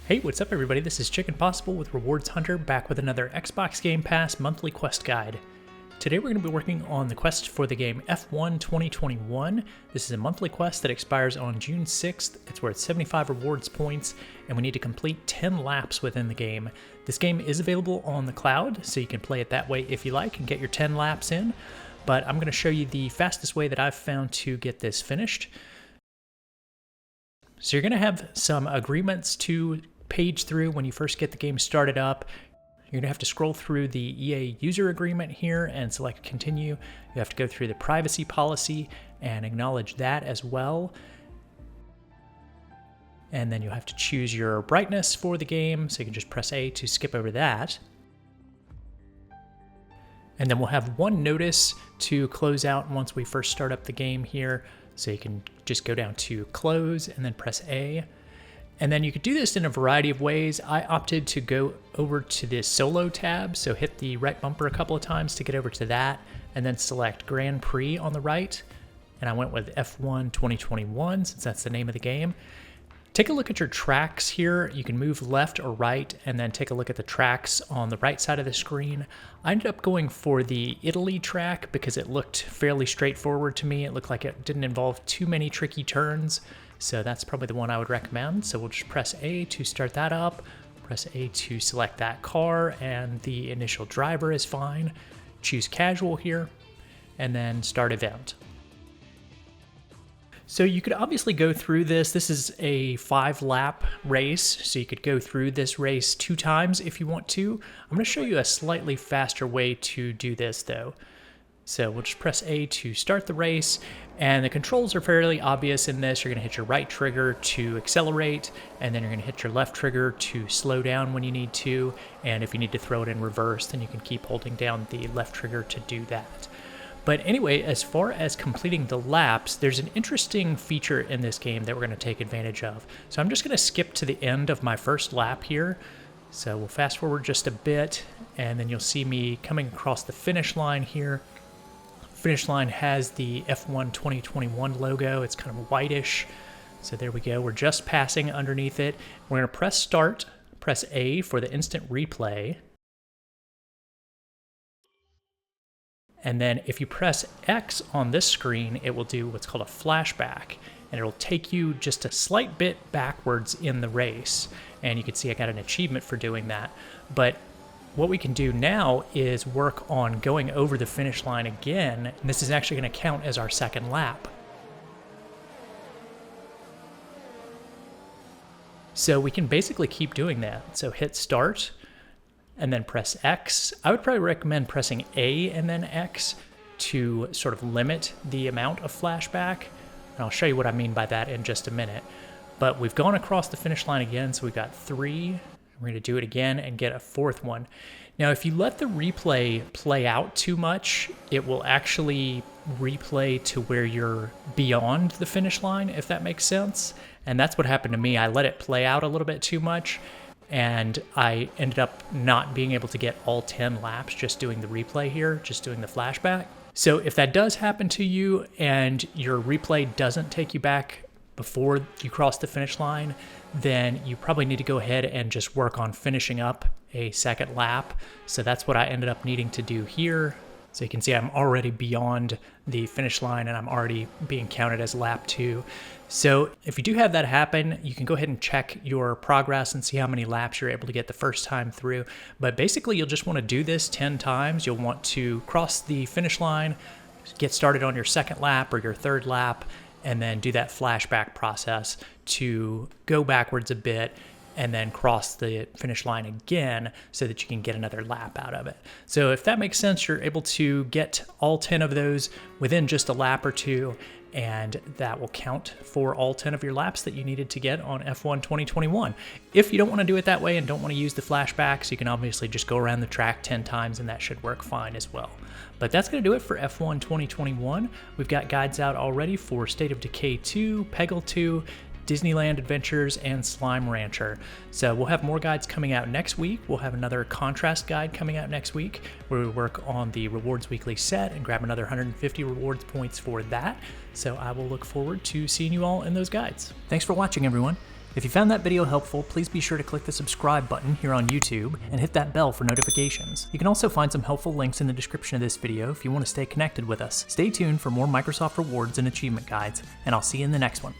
Hey, what's up everybody? This is Chicken Possible with Rewards Hunter, back with another Xbox Game Pass monthly quest guide. Today we're going to be working on the quest for the game F1 2021. This is a monthly quest that expires on June 6th. It's worth 75 rewards points, and we need to complete 10 laps within the game. This game is available on the cloud, so you can play it that way if you like and get your 10 laps in. But I'm going to show you the fastest way that I've found to get this finished. So you're going to have some agreements to page through when you first get the game started up. You're going to have to scroll through the EA user agreement here and select continue. You have to go through the privacy policy and acknowledge that as well. And then you'll have to choose your brightness for the game, so you can just press A to skip over that. And then we'll have one notice to close out once we first start up the game here. So you can just go down to close and then press A. And then you could do this in a variety of ways. I opted to go over to the solo tab, so hit the right bumper a couple of times to get over to that, and then select Grand Prix on the right. And I went with F1 2021 since that's the name of the game. Take a look at your tracks here. You can move left or right and then take a look at the tracks on the right side of the screen. I ended up going for the Italy track because it looked fairly straightforward to me. It looked like it didn't involve too many tricky turns. So that's probably the one I would recommend. So we'll just press A to start that up, press A to select that car, and the initial driver is fine. Choose casual here, and then start event. So you could obviously go through this. This is a 5-lap race, so you could go through this race 2 times if you want to. I'm going to show you a slightly faster way to do this though. So we'll just press A to start the race, and the controls are fairly obvious in this. You're going to hit your right trigger to accelerate, and then you're going to hit your left trigger to slow down when you need to, and if you need to throw it in reverse, then you can keep holding down the left trigger to do that. But anyway, as far as completing the laps, there's an interesting feature in this game that we're going to take advantage of. So I'm just going to skip to the end of my first lap here. So we'll fast forward just a bit, and then you'll see me coming across the finish line here. Finish line has the F1 2021 logo. It's kind of whitish. So there we go. We're just passing underneath it. We're going to press start, press A for the instant replay. And then if you press X on this screen, it will do what's called a flashback. And it'll take you just a slight bit backwards in the race. And you can see I got an achievement for doing that. But what we can do now is work on going over the finish line again, and this is actually going to count as our second lap. So we can basically keep doing that. So hit start, and then press X. I would probably recommend pressing A and then X to sort of limit the amount of flashback, and I'll show you what I mean by that in just a minute. But we've gone across the finish line again, so we've got 3. We're going to do it again and get a 4th one. Now, if you let the replay play out too much, it will actually replay to where you're beyond the finish line, if that makes sense. And that's what happened to me. I let it play out a little bit too much, and I ended up not being able to get all 10 laps just doing the replay here, just doing the flashback. So if that does happen to you and your replay doesn't take you back before you cross the finish line, then you probably need to go ahead and just work on finishing up a second lap. So that's what I ended up needing to do here. So you can see I'm already beyond the finish line and I'm already being counted as lap 2. So if you do have that happen, you can go ahead and check your progress and see how many laps you're able to get the first time through. But basically you'll just want to do this 10 times. You'll want to cross the finish line, get started on your second lap or your third lap, and then do that flashback process to go backwards a bit and then cross the finish line again so that you can get another lap out of it. So if that makes sense, you're able to get all 10 of those within just a lap or 2, and that will count for all 10 of your laps that you needed to get on F1 2021. If you don't want to do it that way and don't want to use the flashbacks, you can obviously just go around the track 10 times and that should work fine as well. But that's going to do it for F1 2021. We've got guides out already for State of Decay 2, Peggle 2, Disneyland Adventures, and Slime Rancher. So we'll have more guides coming out next week. We'll have another contrast guide coming out next week where we work on the Rewards Weekly set and grab another 150 rewards points for that. So I will look forward to seeing you all in those guides. Thanks for watching, everyone. If you found that video helpful, please be sure to click the subscribe button here on YouTube and hit that bell for notifications. You can also find some helpful links in the description of this video if you want to stay connected with us. Stay tuned for more Microsoft rewards and achievement guides, and I'll see you in the next one.